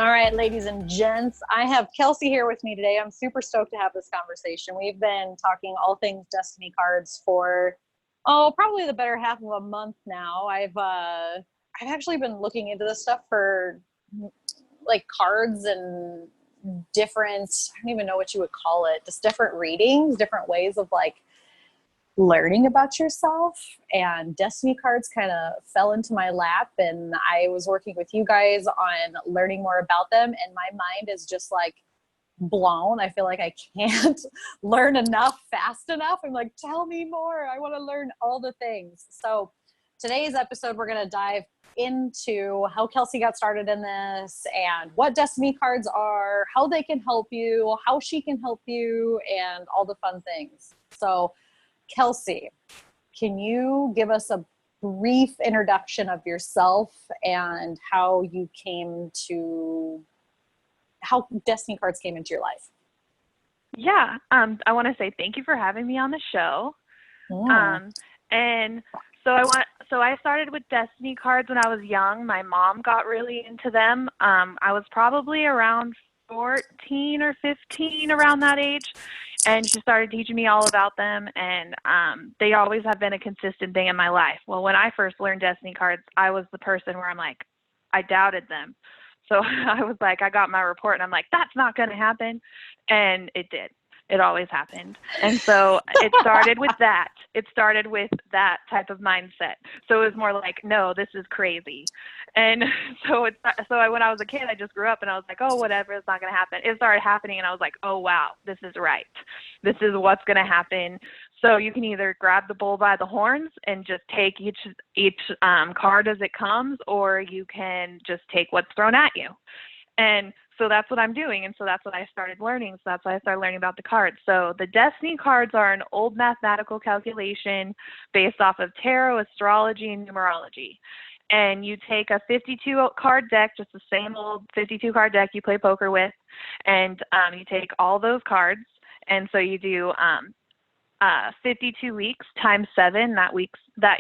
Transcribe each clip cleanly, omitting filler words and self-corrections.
All right, ladies and gents, I have Kelsey here with me today. I'm super stoked to have this conversation. We've been talking all things Destiny cards for, probably the better half of a month now. I've actually been looking into this stuff for like cards and different, I don't even know what you would call it, just different readings, different ways of like learning about yourself, and Destiny cards kind of fell into my lap, and I was working with you guys on learning more about them, and my mind is just like blown. I feel like I can't learn enough fast enough. I'm like, tell me more. I want to learn all the things. So today's episode, we're going to dive into how Kelsey got started in this and what Destiny cards are, how they can help you, how she can help you, and all the fun things. So Kelsey, can you give us a brief introduction of yourself and how Destiny cards came into your life? Yeah, I want to say thank you for having me on the show. And so I started with Destiny cards when I was young. My mom got really into them. I was probably around 14 or 15, around that age. And she started teaching me all about them, and they always have been a consistent thing in my life. Well, when I first learned Destiny cards, I was the person where I'm like, I doubted them. So I was like, I got my report, and I'm like, that's not going to happen. And it did. It always happened. And so it started with that. It started with that type of mindset. So it was more like, no, this is crazy. And when I was a kid, I just grew up and I was like, oh, whatever, it's not going to happen. It started happening and I was like, oh, wow, this is right. This is what's going to happen. So you can either grab the bull by the horns and just take each card as it comes, or you can just take what's thrown at you. And so that's what I'm doing. And so that's what I started learning. So that's why I started learning about the cards. So the Destiny cards are an old mathematical calculation based off of tarot, astrology, and numerology. And you take a 52 card deck, just the same old 52 card deck you play poker with. And you take all those cards. And so you do 52 weeks times 7, that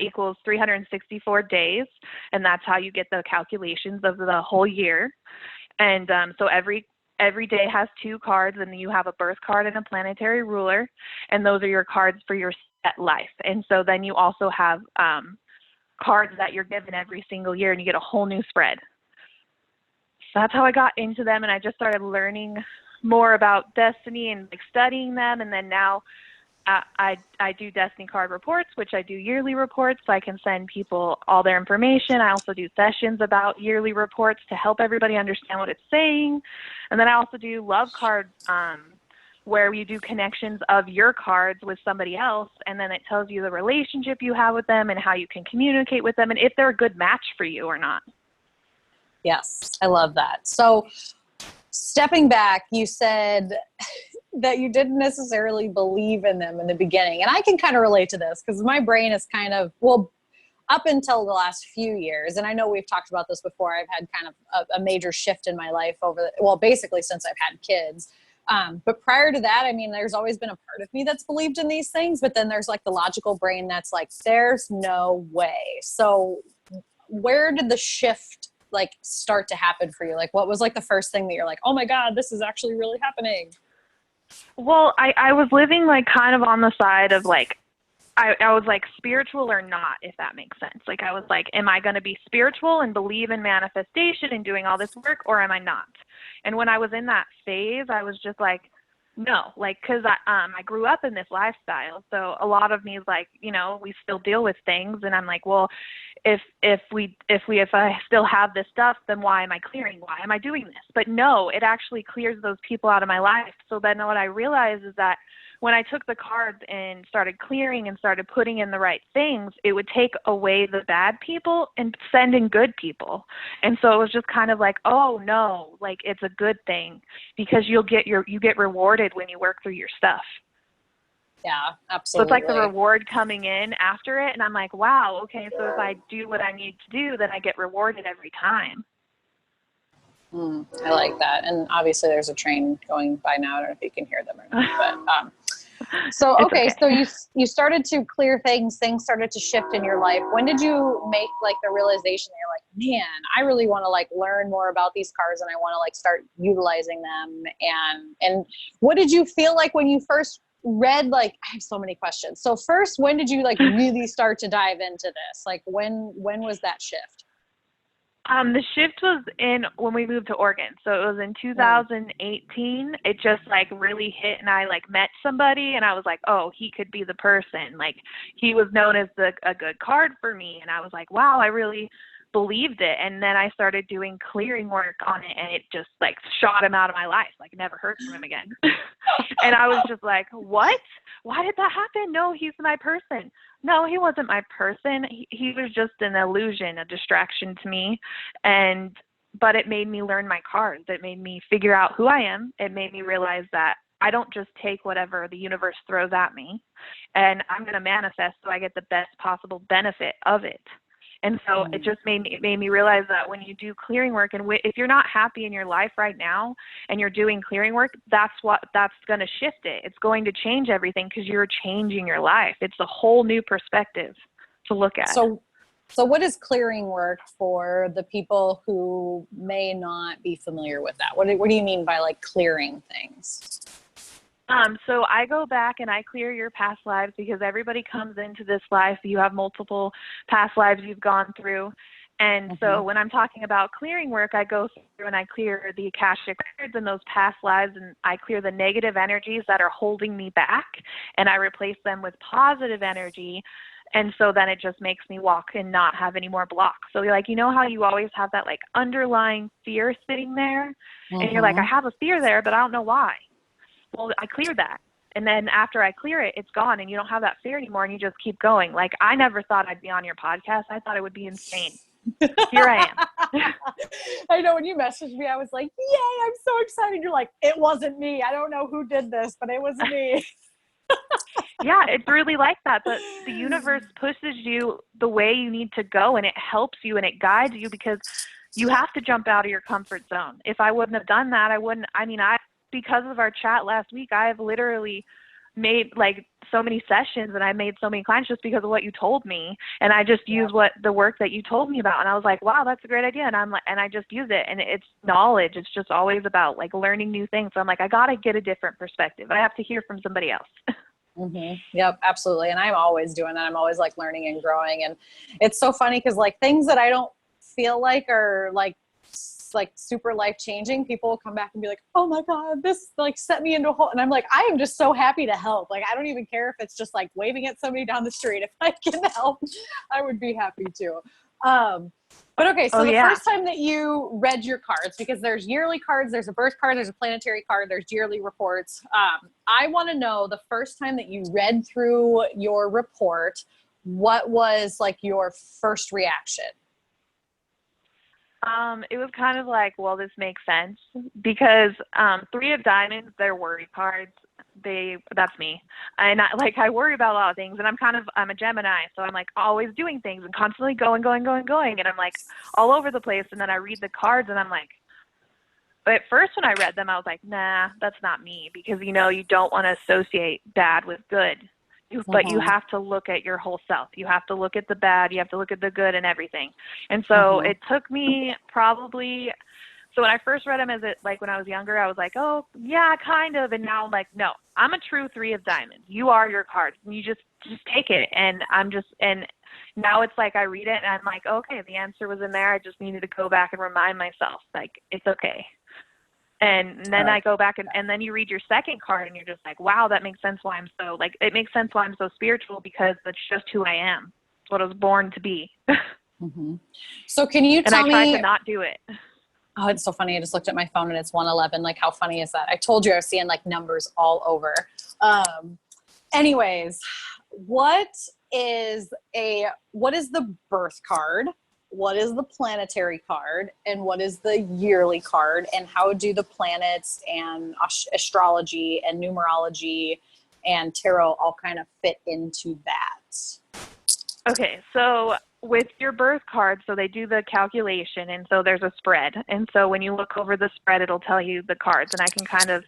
equals 364 days. And that's how you get the calculations of the whole year. And so every day has 2 cards, and you have a birth card and a planetary ruler, and those are your cards for your set life. And so then you also have cards that you're given every single year, and you get a whole new spread. So that's how I got into them, and I just started learning more about Destiny and like studying them, and then now I do Destiny card reports, which I do yearly reports, so I can send people all their information. I also do sessions about yearly reports to help everybody understand what it's saying. And then I also do love cards, where you do connections of your cards with somebody else, and then it tells you the relationship you have with them and how you can communicate with them and if they're a good match for you or not. Yes, I love that. So stepping back, you said that you didn't necessarily believe in them in the beginning. And I can kind of relate to this because my brain is kind of, up until the last few years, and I know we've talked about this before, I've had kind of a major shift in my life basically since I've had kids. But prior to that, I mean, there's always been a part of me that's believed in these things, but then there's like the logical brain that's like, there's no way. So where did the shift like start to happen for you? Like, what was like the first thing that you're like, oh my God, this is actually really happening? Well, I was living like kind of on the side of like, I was like spiritual or not, if that makes sense. Like I was like, am I going to be spiritual and believe in manifestation and doing all this work, or am I not? And when I was in that phase, I was just like, no, like, cause I grew up in this lifestyle. So a lot of me is like, you know, we still deal with things. And I'm like, well, if I still have this stuff, then why am I clearing? Why am I doing this? But no, it actually clears those people out of my life. So then what I realized is that when I took the cards and started clearing and started putting in the right things, it would take away the bad people and send in good people. And so it was just kind of like, oh no, like it's a good thing because you get rewarded when you work through your stuff. Yeah, absolutely. So it's like the reward coming in after it. And I'm like, wow, okay, so if I do what I need to do, then I get rewarded every time. I like that. And obviously there's a train going by now. I don't know if you can hear them or not, but So, It's okay. okay. So you started to clear things started to shift in your life. When did you make like the realization that you're like, man, I really want to like learn more about these cards and I want to like start utilizing them? And what did you feel like when you first read, like, I have so many questions. So first, when did you like really start to dive into this? Like when was that shift? The shift was in when we moved to Oregon. So it was in 2018. It just like really hit, and I like met somebody and I was like, oh, he could be the person. Like he was known as a good card for me. And I was like, wow, I really believed it. And then I started doing clearing work on it, and it just like shot him out of my life. Like never heard from him again. And I was just like, what? Why did that happen? No, he's my person. No, he wasn't my person. He was just an illusion, a distraction to me. But it made me learn my cards. It made me figure out who I am. It made me realize that I don't just take whatever the universe throws at me, and I'm going to manifest so I get the best possible benefit of it. And so it just made me realize that when you do clearing work, and if you're not happy in your life right now and you're doing clearing work, that's going to shift it. It's going to change everything because you're changing your life. It's a whole new perspective to look at. So what is clearing work for the people who may not be familiar with that? What do you mean by like clearing things? So I go back and I clear your past lives, because everybody comes into this life. You have multiple past lives you've gone through. And so when I'm talking about clearing work, I go through and I clear the Akashic records in those past lives, and I clear the negative energies that are holding me back, and I replace them with positive energy. And so then it just makes me walk and not have any more blocks. So like, you know how you always have that like underlying fear sitting there, and you're like, I have a fear there, but I don't know why. Well, I cleared that. And then after I clear it, it's gone, and you don't have that fear anymore, and you just keep going. Like, I never thought I'd be on your podcast. I thought it would be insane. Here I am. I know when you messaged me, I was like, yay, I'm so excited. You're like, it wasn't me. I don't know who did this, but it was me. Yeah, it's really like that. But the universe pushes you the way you need to go, and it helps you and it guides you, because you have to jump out of your comfort zone. If I wouldn't have done that, because of our chat last week, I have literally made like so many sessions, and I made so many clients just because of what you told me. And I just use the work that you told me about. And I was like, wow, that's a great idea. And I just use it, and it's knowledge. It's just always about like learning new things. So I'm like, I got to get a different perspective. I have to hear from somebody else. Yep, absolutely. And I'm always doing that. I'm always like learning and growing. And it's so funny because like things that I don't feel like are like super life-changing, people will come back and be like, oh my God, this like set me into a hole. And I'm like, I am just so happy to help. Like, I don't even care if it's just like waving at somebody down the street. If I can help, I would be happy to. But okay, so first time that you read your cards, because there's yearly cards, there's a birth card, there's a planetary card, there's yearly reports. I want to know the first time that you read through your report, what was like your first reaction? It was kind of like, well, this makes sense, because Three of Diamonds, they're worry cards. That's me. And I worry about a lot of things, and I'm a Gemini, so I'm like always doing things and constantly going. And I'm like all over the place. And then I read the cards and I'm like, but at first when I read them, I was like, nah, that's not me, because, you know, you don't want to associate bad with good. But you have to look at your whole self. You have to look at the bad. You have to look at the good and everything. And so it took me probably, so when I first read them when I was younger, I was like, oh yeah, kind of. And now I'm like, no, I'm a true Three of Diamonds. You are your cards, and you just take it. And and now it's like I read it and I'm like, okay, the answer was in there. I just needed to go back and remind myself, like, it's okay. And then I go back and then you read your second card and you're just like, wow, that makes sense why it makes sense why I'm so spiritual, because that's just who I am. It's what I was born to be. So can you tell me? And I tried to not do it. Oh, it's so funny. I just looked at my phone and it's 1:11. Like, how funny is that? I told you I was seeing like numbers all over. Anyways, what is the birth card? What is the planetary card, and what is the yearly card, and how do the planets and astrology and numerology and tarot all kind of fit into that? Okay, so with your birth card, so they do the calculation, and so there's a spread. And so when you look over the spread, it'll tell you the cards, and I can kind of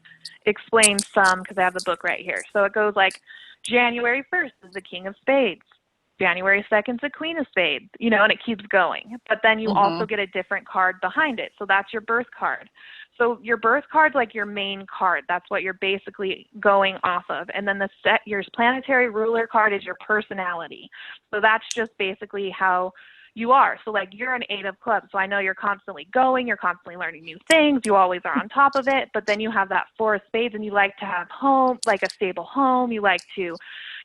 explain some because I have the book right here. So it goes like January 1st is the King of Spades. January 2nd is the Queen of Spades, you know, and it keeps going. But then you also get a different card behind it. So that's your birth card. So your birth card's like your main card. That's what you're basically going off of. And then your planetary ruler card is your personality. So that's just basically how you are. So like you're an 8 of clubs. So I know you're constantly going, you're constantly learning new things. You always are on top of it. But then you have that 4 of spades and you like to have home, like a stable home. You like to,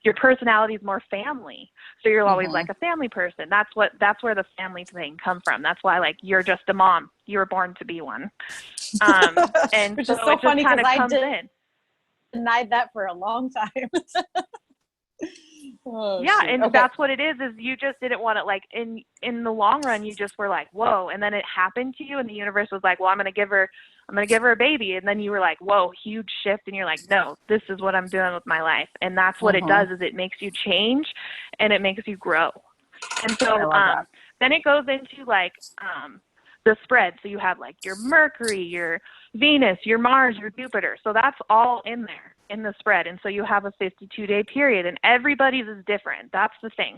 your personality is more family. So you're always like a family person. That's where the family thing comes from. That's why like you're just a mom. You were born to be one. And which so is so funny because I denied that for a long time. Yeah, shoot. And that's what it is you just didn't want it. Like in the long run, you just were like, whoa, and then it happened to you, and the universe was like, well, I'm gonna give her a baby, and then you were like, whoa, huge shift, and you're like, no, this is what I'm doing with my life. And that's what it does, is it makes you change and it makes you grow. And so then it goes into like the spread. So you have like your Mercury, your Venus, your Mars, your Jupiter. So that's all in there in the spread. And so you have a 52-day period, and everybody's is different. That's the thing.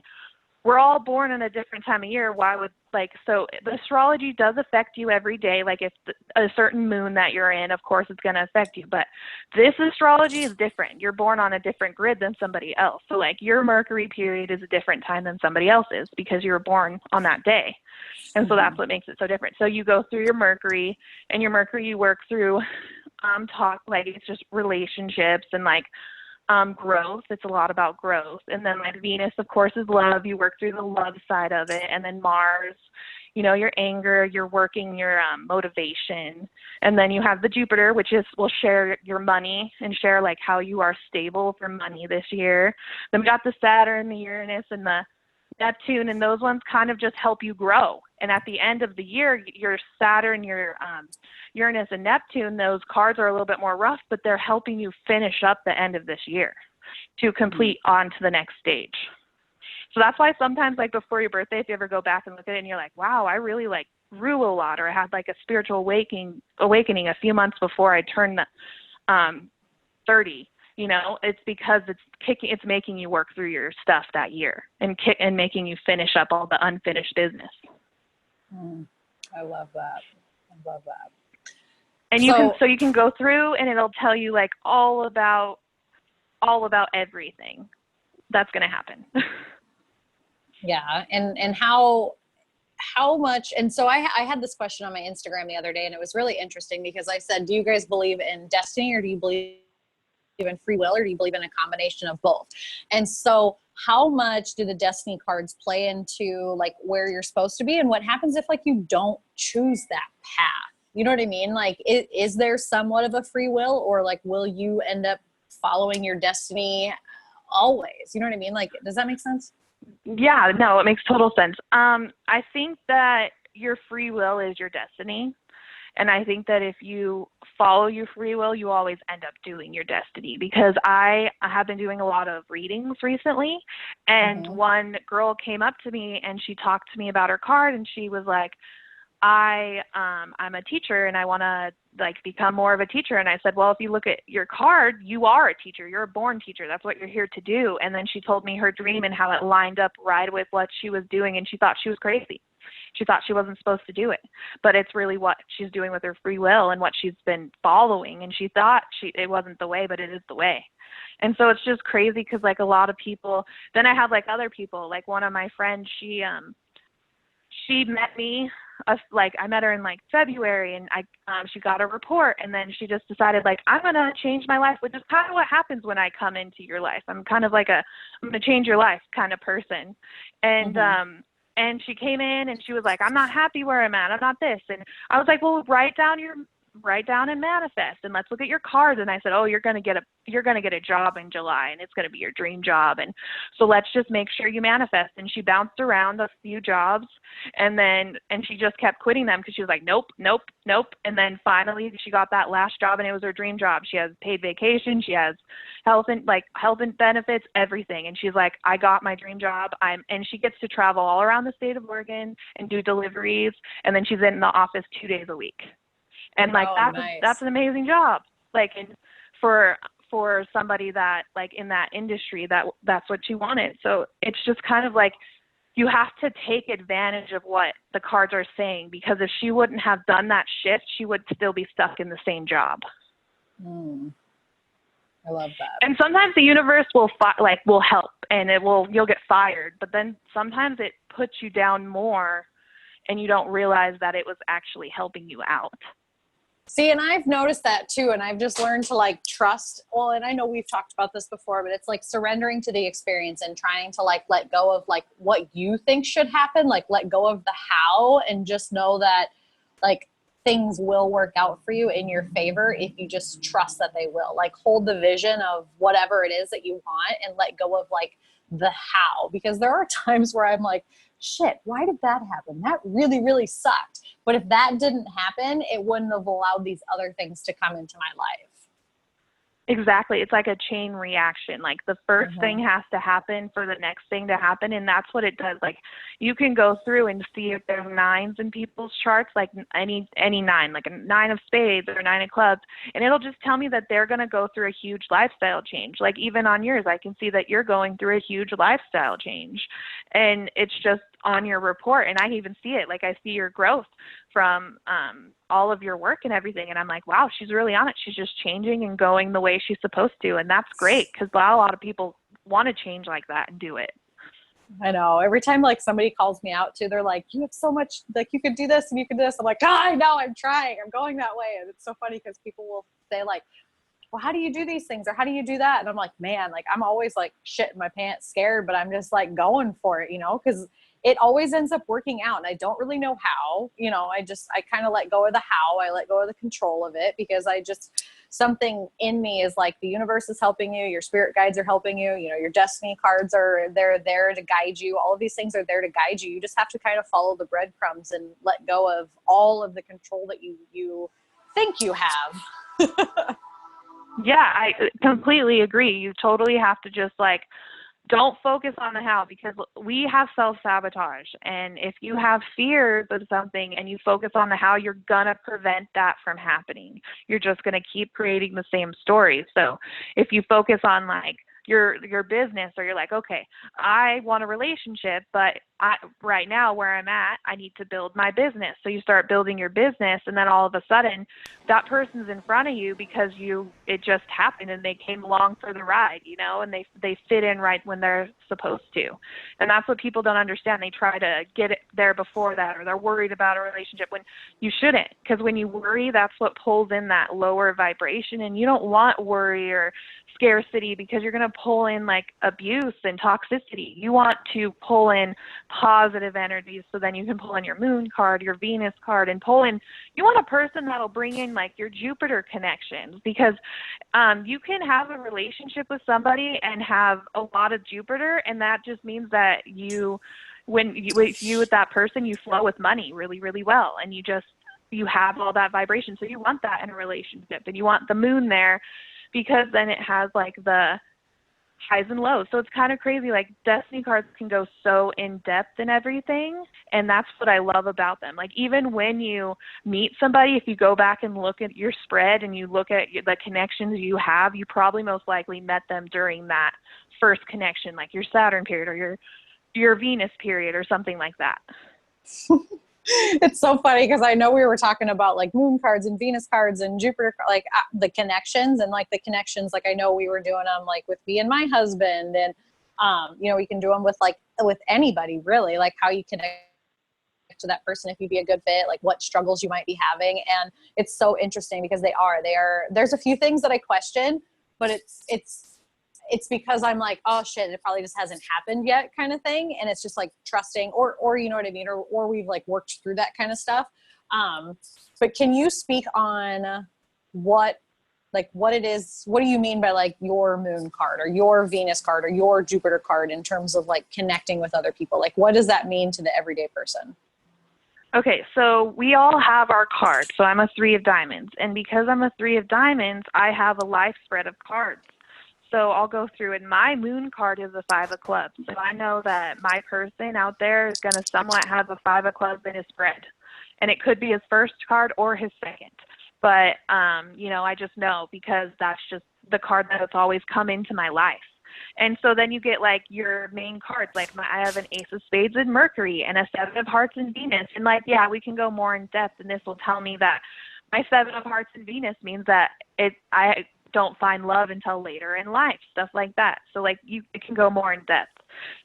We're all born in a different time of year. So the astrology does affect you every day. Like if a certain moon that you're in, of course it's going to affect you, but this astrology is different. You're born on a different grid than somebody else. So like your Mercury period is a different time than somebody else's because you were born on that day. And so that's what makes it so different. So you go through your Mercury, and your Mercury you work through it's just relationships and like growth. It's a lot about growth. And then like Venus, of course, is love. You work through the love side of it. And then Mars, you know, your anger, your working, your motivation. And then you have the Jupiter, which will share your money and share like how you are stable for money this year. Then we got the Saturn, the Uranus, and the Neptune, and those ones kind of just help you grow. And at the end of the year, your Saturn, your Uranus, and Neptune, those cards are a little bit more rough, but they're helping you finish up the end of this year to complete on to the next stage. So that's why sometimes, like before your birthday, if you ever go back and look at it and you're like, wow, I really like grew a lot, or I had like a spiritual awakening a few months before I turned 30. You know, it's because it's making you work through your stuff that year and making you finish up all the unfinished business. I love that. And you can go through, and it'll tell you like all about everything that's going to happen. Yeah. And how much, and so I had this question on my Instagram the other day, and it was really interesting because I said, do you guys believe in destiny, or do you believe in free will, or do you believe in a combination of both? And so how much do the destiny cards play into like where you're supposed to be, and what happens if like you don't choose that path? You know what I mean? Like, is there somewhat of a free will, or like, will you end up following your destiny always? You know what I mean? Like, does that make sense? Yeah, no, it makes total sense. I think that your free will is your destiny. And I think that if you follow your free will, you always end up doing your destiny. Because I have been doing a lot of readings recently, and one girl came up to me and she talked to me about her card, and she was like, I'm a teacher and I want to like become more of a teacher. And I said, well, if you look at your card, you are a teacher. You're a born teacher. That's what you're here to do. And then she told me her dream and how it lined up right with what she was doing. And she thought she was crazy. She thought she wasn't supposed to do it, but it's really what she's doing with her free will and what she's been following. And she thought it wasn't the way, but it is the way. And so it's just crazy because like a lot of people, then I have like other people, like one of my friends, she met me, I met her in like February, and she got a report, and then she just decided like, I'm going to change my life, which is kind of what happens when I come into your life. I'm kind of like I'm going to change your life kind of person. And, and she came in and she was like, I'm not happy where I'm at. I'm not this. And I was like, well, write down write down and manifest, and let's look at your cards. And I said, oh, you're going to get a job in July, and it's going to be your dream job. And so let's just make sure you manifest. And she bounced around a few jobs, and she just kept quitting them because she was like, nope, nope, nope. And then finally she got that last job, and it was her dream job. She has paid vacation. She has health and benefits, everything. And she's like, I got my dream job. And she gets to travel all around the state of Oregon and do deliveries. And then she's in the office 2 days a week. And like, that's an amazing job. Like, for somebody that like in that industry, that's what she wanted. So it's just kind of like, you have to take advantage of what the cards are saying, because if she wouldn't have done that shift, she would still be stuck in the same job. I love that. And sometimes the universe will help, and you'll get fired, but then sometimes it puts you down more and you don't realize that it was actually helping you out. See, and I've noticed that too. And I've just learned to like trust. Well, and I know we've talked about this before, but it's like surrendering to the experience and trying to like let go of like what you think should happen, like let go of the how, and just know that like things will work out for you in your favor if you just trust that they will. Like hold the vision of whatever it is that you want and let go of like the how, because there are times where I'm like, shit, why did that happen? That really, really sucked. But if that didn't happen, it wouldn't have allowed these other things to come into my life. Exactly. It's like a chain reaction. Like the first thing has to happen for the next thing to happen. And that's what it does. Like you can go through and see if there's nines in people's charts, like any nine, like a 9 of spades or 9 of clubs. And it'll just tell me that they're going to go through a huge lifestyle change. Like even on yours, I can see that you're going through a huge lifestyle change. And it's just on your report. And I even see it. Like I see your growth from all of your work and everything. And I'm like, wow, she's really on it. She's just changing and going the way she's supposed to. And that's great, because a lot of people want to change like that and do it. I know. Every time like somebody calls me out too, they're like, you have so much, like you could do this and you could do this. I'm like, I know, I'm trying. I'm going that way. And it's so funny because people will say like, well, how do you do these things? Or how do you do that? And I'm like, man, like I'm always like shit in my pants, scared, but I'm just like going for it, because it always ends up working out. And I don't really know how, I kind of let go of the how. I let go of the control of it, because something in me is like, the universe is helping you. Your spirit guides are helping you. Your destiny cards they're there to guide you. All of these things are there to guide you. You just have to kind of follow the breadcrumbs and let go of all of the control that you think you have. Yeah, I completely agree. You totally have to just like, don't focus on the how, because we have self-sabotage. And if you have fears of something and you focus on the how, you're going to prevent that from happening. You're just going to keep creating the same story. So if you focus on like your business, or you're like, okay, I want a relationship, but right now where I'm at, I need to build my business. So you start building your business, and then all of a sudden that person's in front of you because it just happened and they came along for the ride, and they fit in right when they're supposed to. And that's what people don't understand. They try to get it there before that, or they're worried about a relationship when you shouldn't, because when you worry, that's what pulls in that lower vibration. And you don't want worry or scarcity, because you're going to pull in like abuse and toxicity. You want to pull in positive energies, so then you can pull in your moon card, your Venus card, and you want a person that'll bring in like your Jupiter connections, because you can have a relationship with somebody and have a lot of Jupiter, and that just means that with that person, you flow with money really, really well, and you have all that vibration. So you want that in a relationship, and you want the moon there, because then it has like the highs and lows. So it's kind of crazy. Like destiny cards can go so in depth and everything. And that's what I love about them. Like even when you meet somebody, if you go back and look at your spread and you look at the connections you have, you probably most likely met them during that first connection, like your Saturn period or your Venus period or something like that. It's so funny, because I know we were talking about like moon cards and Venus cards and Jupiter, like the connections, and like the connections, like I know we were doing them like with me and my husband, and we can do them with anybody really, like how you connect to that person, if you'd be a good fit, like what struggles you might be having. And it's so interesting because there's a few things that I question, but it's because I'm like, oh shit, it probably just hasn't happened yet kind of thing. And it's just like trusting or you know what I mean? Or we've like worked through that kind of stuff. But can you speak on what it is? What do you mean by like your moon card or your Venus card or your Jupiter card in terms of like connecting with other people? Like, what does that mean to the everyday person? Okay, so we all have our cards. So I'm a 3 of diamonds. And because I'm a 3 of diamonds, I have a life spread of cards. So I'll go through, and my moon card is a 5 of clubs. So I know that my person out there is going to somewhat have a 5 of clubs in his spread. And it could be his first card or his second. But, I just know because that's just the card that's always come into my life. And so then you get like your main cards, like I have an Ace of Spades and Mercury and a 7 of Hearts and Venus. And like, yeah, we can go more in depth, and this will tell me that my 7 of Hearts and Venus means that I don't find love until later in life, stuff like that. So like it can go more in depth.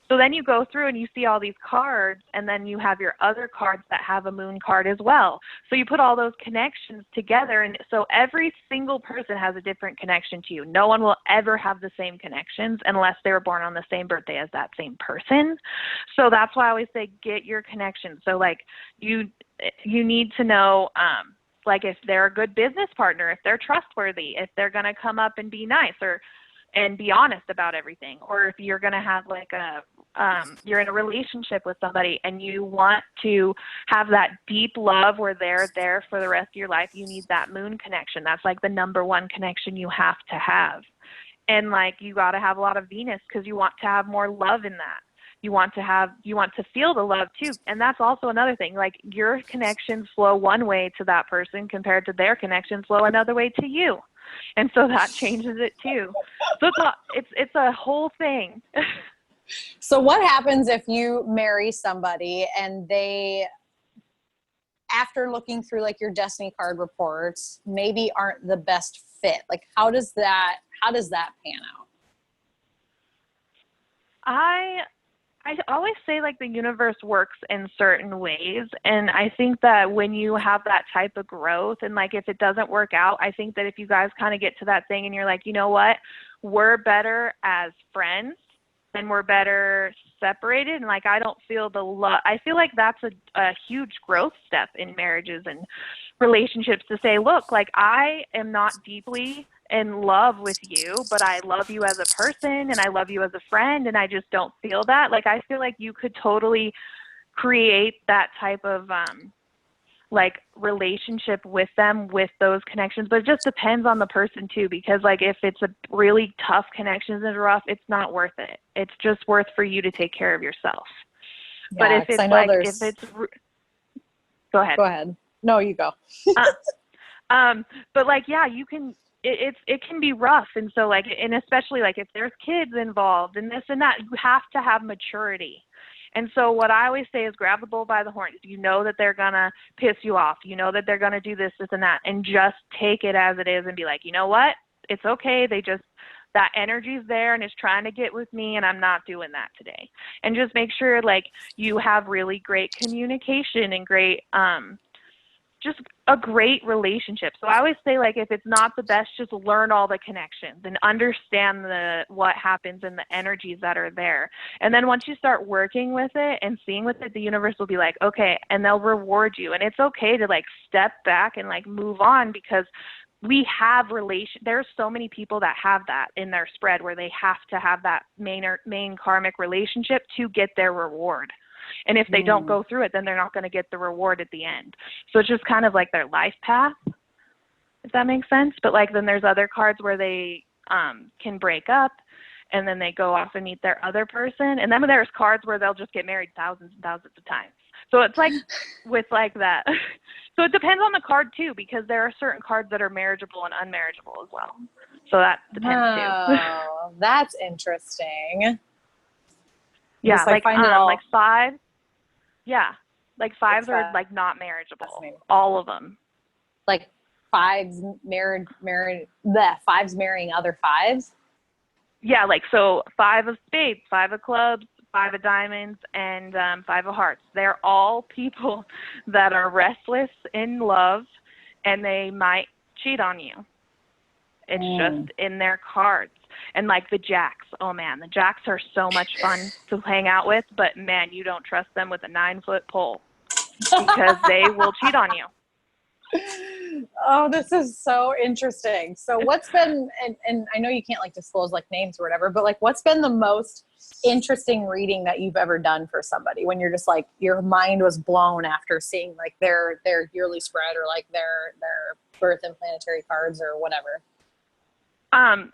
So then you go through and you see all these cards, and then you have your other cards that have a moon card as well. So you put all those connections together, and so every single person has a different connection to you. No one will ever have the same connections unless they were born on the same birthday as that same person. So that's why I always say get your connections. So like you need to know like if they're a good business partner, if they're trustworthy, if they're going to come up and be nice and be honest about everything, or if you're going to have like you're in a relationship with somebody and you want to have that deep love where they're there for the rest of your life, you need that moon connection. That's like the number one connection you have to have. And like you got to have a lot of Venus because you want to have more love in that. You want to feel the love too. And that's also another thing, like your connections flow one way to that person compared to their connections flow another way to you. And so that changes it too. So it's a whole thing. So what happens if you marry somebody and they, after looking through like your destiny card reports, maybe aren't the best fit? Like how does that pan out? I always say like the universe works in certain ways. And I think that when you have that type of growth and like if it doesn't work out, I think that if you guys kind of get to that thing and you're like, you know what, we're better as friends and we're better separated. And like I don't feel the love. I feel like that's a huge growth step in marriages and relationships to say, look, like I am not deeply in love with you, but I love you as a person and I love you as a friend, and I just don't feel that. Like I feel like you could totally create that type of like relationship with them with those connections, but it just depends on the person too, because like if it's a really tough connections and rough, it's not worth it. It's just worth for you to take care of yourself. Yeah, but if it's like if it's go ahead. No, you go. But like yeah, you can it can be rough. And so like, and especially like if there's kids involved and this and that, you have to have maturity. And so what I always say is grab the bull by the horns. You know that they're going to piss you off. You know that they're going to do this, this, and that, and just take it as it is and be like, you know what? It's okay. That energy's there and it's trying to get with me, and I'm not doing that today. And just make sure like you have really great communication and great, just a great relationship. So I always say, like, if it's not the best, just learn all the connections and understand what happens and the energies that are there. And then once you start working with it and seeing with it, the universe will be like, okay, and they'll reward you. And it's okay to like step back and like move on, because we have there's so many people that have that in their spread where they have to have that main karmic relationship to get their reward. And if they don't go through it, then they're not going to get the reward at the end. So it's just kind of like their life path, if that makes sense. But like then there's other cards where they can break up and then they go off and meet their other person. And then there's cards where they'll just get married thousands and thousands of times. So it's like with like that. So it depends on the card too, because there are certain cards that are marriageable and unmarriageable as well. So that depends too. Oh, that's interesting. Yeah, just, like five. Yeah, like fives What's are that? like not marriageable. All of them. Like fives fives marrying other fives? Yeah, like so 5 of spades, 5 of clubs, 5 of diamonds, and 5 of hearts. They're all people that are restless in love, and they might cheat on you. It's just in their cards. And like the jacks, oh man, the jacks are so much fun to hang out with, but man, you don't trust them with a 9-foot pole. because they will cheat on you. Oh, this is so interesting. So what's been, and I know you can't like disclose like names or whatever, but like what's been the most interesting reading that you've ever done for somebody when you're just like, your mind was blown after seeing like their yearly spread or like their birth and planetary cards or whatever?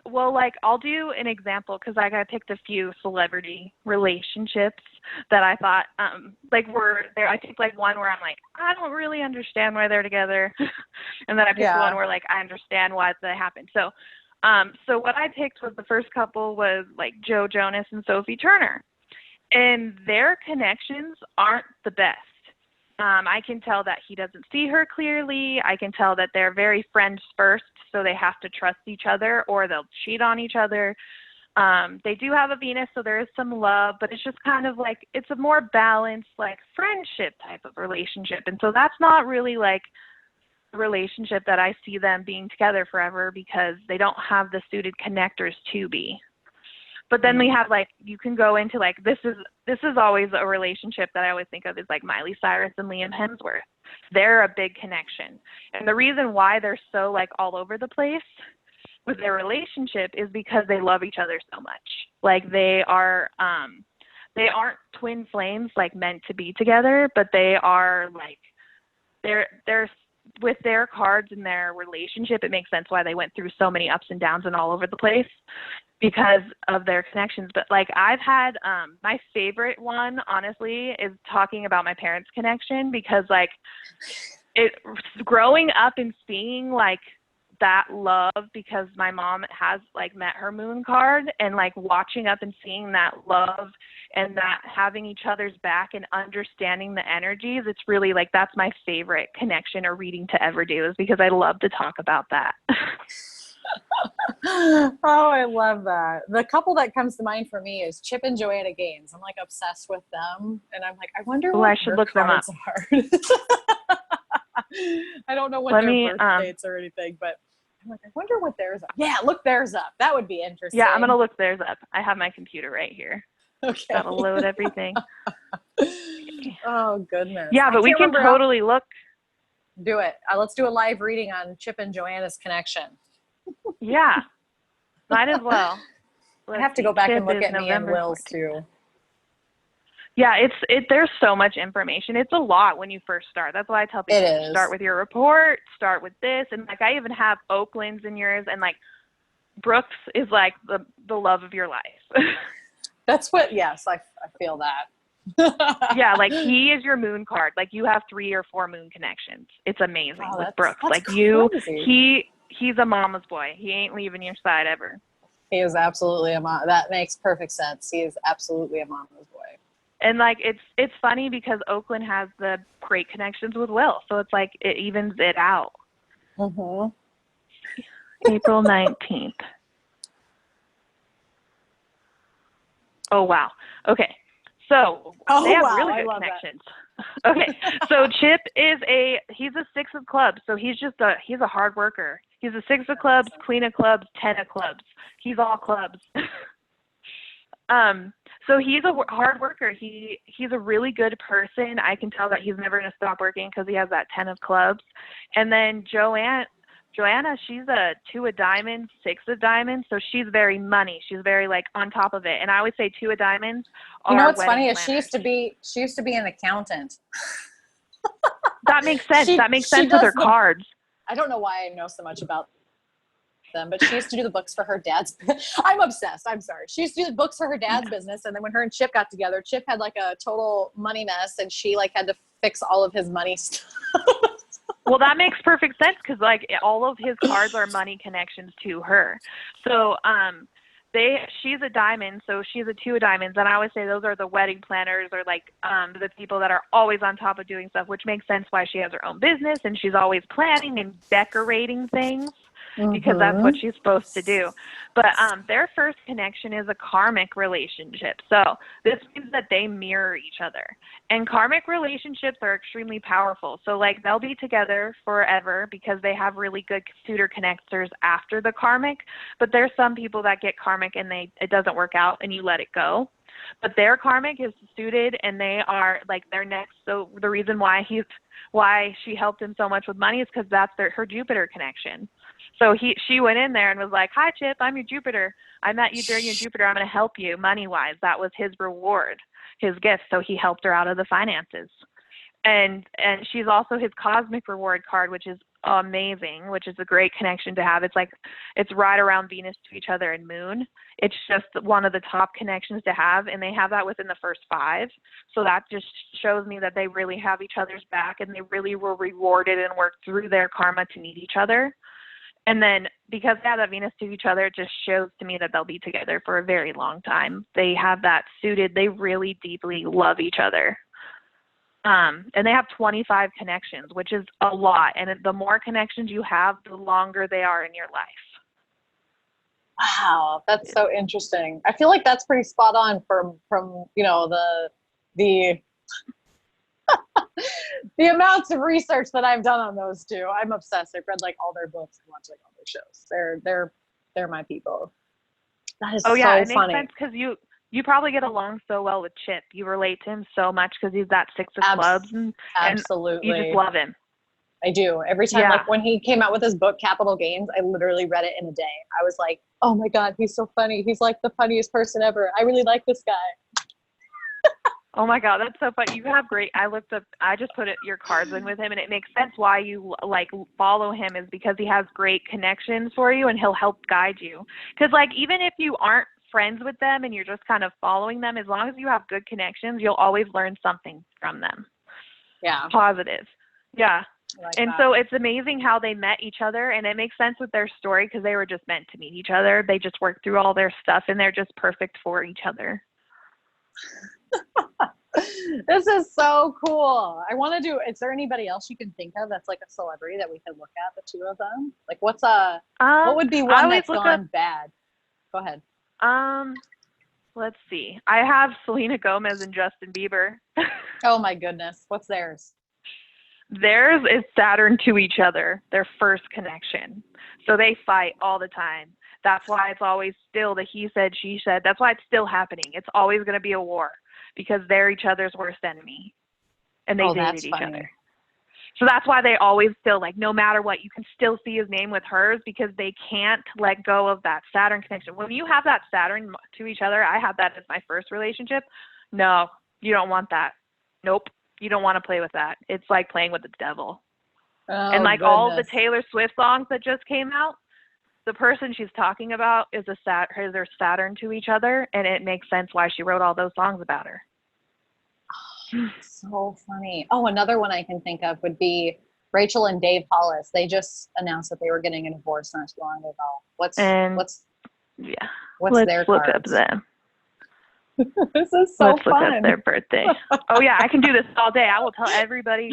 Well, like I'll do an example because like I picked a few celebrity relationships that I thought like were there. I picked like one where I'm like, I don't really understand why they're together, and then I picked one where like I understand why that happened. So, so what I picked was the first couple was like Joe Jonas and Sophie Turner, and their connections aren't the best. I can tell that he doesn't see her clearly. I can tell that they're very friends first, so they have to trust each other or they'll cheat on each other. They do have a Venus, so there is some love, but it's just kind of like, it's a more balanced, like friendship type of relationship. And so that's not really like a relationship that I see them being together forever because they don't have the suited connectors to be. But then we have like, you can go into like, this is always a relationship that I always think of is like Miley Cyrus and Liam Hemsworth. They're a big connection. And the reason why they're so like all over the place with their relationship is because they love each other so much. Like they aren't twin flames like meant to be together, but they are like, they're with their cards and their relationship, it makes sense why they went through so many ups and downs and all over the place because of their connections. But like I've had my favorite one honestly is talking about my parents' connection because like it growing up and seeing like that love because my mom has like met her moon card and like watching up and seeing that love and that having each other's back and understanding the energies, it's really like that's my favorite connection or reading to ever do is because I love to talk about that. Oh, I love that. The couple that comes to mind for me is Chip and Joanna Gaines. I'm like obsessed with them, and I'm like, I wonder what I should their look them up. cards are. I don't know what their birth dates or anything, but I'm like, I wonder what theirs are. Yeah, look theirs up. That would be interesting. Yeah, I'm gonna look theirs up. I have my computer right here. Okay. That'll load everything. Oh goodness. Yeah, but we can totally look. Do it. Let's do a live reading on Chip and Joanna's connection. Yeah, might as well. I have to go back and look at me and Will's too. Yeah, there's so much information. It's a lot when you first start. That's why I tell people start with your report, start with this, and like I even have Oakland's in yours, and like Brooks is like the love of your life. That's what. Yes, I feel that. Yeah, like he is your moon card. Like you have 3 or 4 moon connections. It's amazing with Brooks. Like crazy. He's a mama's boy. He ain't leaving your side ever. He is absolutely a mom. That makes perfect sense. He is absolutely a mama's boy. And like it's funny because Oakland has the great connections with Will, so it's like it evens it out. Mhm. April 19th. Oh wow. Okay. So they have really good connections. Okay. So Chip he's a 6 of clubs, so he's a hard worker. He's a 6 of clubs, queen of clubs, 10 of clubs. He's all clubs. So he's a hard worker. He's a really good person. I can tell that he's never going to stop working because he has that 10 of clubs. And then Joanna, she's a 2 of diamonds, 6 of diamonds. So she's very money. She's very like on top of it. And I always say 2 of diamonds are, you know what's funny is she used to be an accountant. That makes sense. That makes sense with her cards. I don't know why I know so much about them, but she used to do the books for her dad's. I'm obsessed. I'm sorry. She used to do the books for her dad's business, and then when her and Chip got together, Chip had like a total money mess, and she like had to fix all of his money stuff. Well, that makes perfect sense because like all of his cards are money connections to her. So she's a diamond, so she's a 2 of diamonds, and I always say those are the wedding planners or like the people that are always on top of doing stuff, which makes sense why she has her own business and she's always planning and decorating things. Because that's what she's supposed to do. But their first connection is a karmic relationship. So this means that they mirror each other. And karmic relationships are extremely powerful. So like they'll be together forever because they have really good suitor connectors after the karmic. But there's some people that get karmic and it doesn't work out and you let it go. but their karmic is suited, and they are like their next. So the reason why she helped him so much with money is because that's her Jupiter connection. So she went in there and was like, "Hi, Chip, I'm your Jupiter. I met you during your Jupiter. I'm going to help you money-wise." That was his reward, his gift. So he helped her out of the finances. And she's also his cosmic reward card, which is amazing, which is a great connection to have. It's like, it's right around Venus to each other and Moon. It's just one of the top connections to have, and they have that within the first 5. So that just shows me that they really have each other's back, and they really were rewarded and worked through their karma to meet each other. And then because they have that Venus to each other, it just shows to me that they'll be together for a very long time. They have that suited. They really deeply love each other. And they have 25 connections, which is a lot. And the more connections you have, the longer they are in your life. Wow, that's so interesting. I feel like that's pretty spot on from the the amounts of research that I've done on those two. I'm obsessed. I've read like all their books and watched like all their shows. They're my people. That is so funny. It makes sense because you probably get along so well with Chip. You relate to him so much because he's that 6 of clubs. Absolutely. And you just love him. I do. Every time, like when he came out with his book, Capital Gains, I literally read it in a day. I was like, oh my God, he's so funny. He's like the funniest person ever. I really like this guy. Oh my God, that's so funny. You have great, I just put your cards in with him, and it makes sense why you like follow him is because he has great connections for you, and he'll help guide you. Because like, even if you aren't friends with them and you're just kind of following them, as long as you have good connections, you'll always learn something from them. Yeah. Positive. Yeah. Like and that. So it's amazing how they met each other, and it makes sense with their story because they were just meant to meet each other. They just worked through all their stuff, and they're just perfect for each other. This is so cool. I want to do, is there anybody else you can think of that's like a celebrity that we could look at, the two of them? Like what would be one that's gone bad? Go ahead. Let's see. I have Selena Gomez and Justin Bieber. Oh my goodness. What's theirs? Theirs is Saturn to each other, their first connection. So they fight all the time. That's why it's always still the he said, she said. That's why it's still happening. It's always going to be a war because they're each other's worst enemy. And they dated each other. So that's why they always still, like, no matter what, you can still see his name with hers because they can't let go of that Saturn connection. When you have that Saturn to each other, I had that as my first relationship. No, you don't want that. Nope. You don't want to play with that. It's like playing with the devil. Oh, and like goodness. all the Taylor Swift songs that just came out, the person she's talking about is their Saturn to each other, and it makes sense why she wrote all those songs about her. So funny. Oh, another one I can think of would be Rachel and Dave Hollis. They just announced that they were getting a divorce not too long ago. What's their cards? Let's look up them. This is so Let's fun. Look up their birthday. Oh yeah, I can do this all day. I will tell everybody.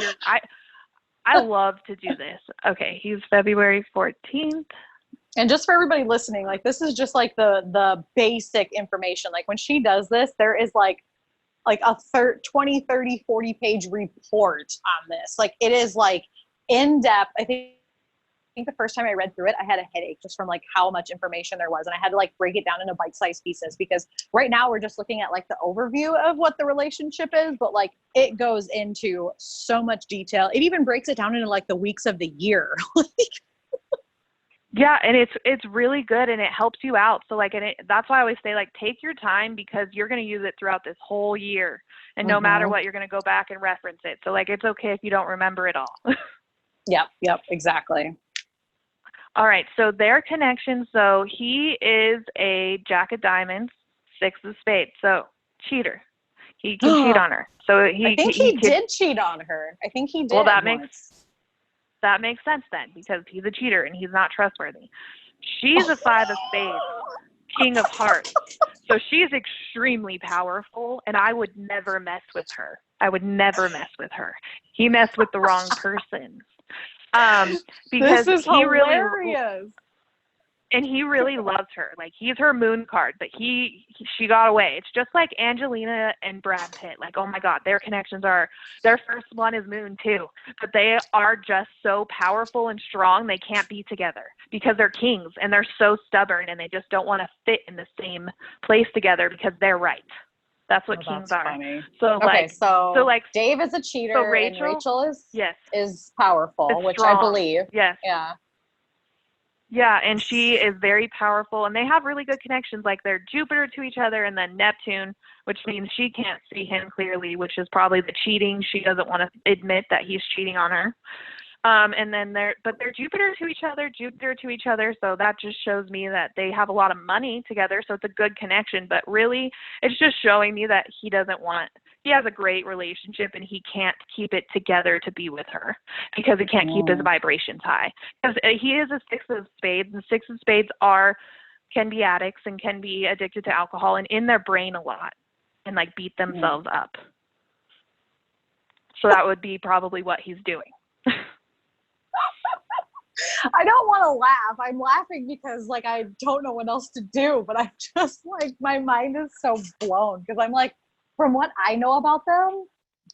I love to do this. Okay, he's February 14th. And just for everybody listening, like this is just like the basic information. Like when she does this, there is like a 20, 30, 40 page report on this. Like it is like in depth. I think the first time I read through it, I had a headache just from like how much information there was. And I had to like break it down into bite-sized pieces because right now we're just looking at like the overview of what the relationship is, but like it goes into so much detail. It even breaks it down into like the weeks of the year. Yeah, and it's really good, and it helps you out. So like, that's why I always say like take your time because you're going to use it throughout this whole year, and no matter what, you're going to go back and reference it. So like, it's okay if you don't remember it all. Yep, exactly. All right, so their connection. So he is a Jack of Diamonds, 6 of Spades. So cheater. He can cheat on her. So I think he did cheat on her. I think he did. Well, that makes sense then because he's a cheater and he's not trustworthy. She's a 5 of Spades, King of Hearts. So she's extremely powerful, and I would never mess with her. He messed with the wrong person. Because this is hilarious. He really loves her. Like he's her moon card, but she got away. It's just like Angelina and Brad Pitt. Like, oh my God, their connections their first one is moon too, but they are just so powerful and strong. They can't be together because they're kings and they're so stubborn and they just don't want to fit in the same place together because they're right. That's what Oh, kings that's are. funny. So Okay, so like Dave is a cheater and Rachel yes, is powerful, is which I strong. believe. Yes. Yeah. Yeah, and she is very powerful, and they have really good connections. Like they're Jupiter to each other, and then Neptune, which means she can't see him clearly, which is probably the cheating. She doesn't want to admit that he's cheating on her. And then they're Jupiter to each other. So that just shows me that they have a lot of money together. So it's a good connection. But really, it's just showing me that he has a great relationship and he can't keep it together to be with her because he can't keep his vibrations high. Because he is a six of spades, and six of spades can be addicts and can be addicted to alcohol and in their brain a lot and like beat themselves up. So that would be probably what he's doing. I don't want to laugh. I'm laughing because like I don't know what else to do, but I'm just like my mind is so blown because I'm like, from what I know about them,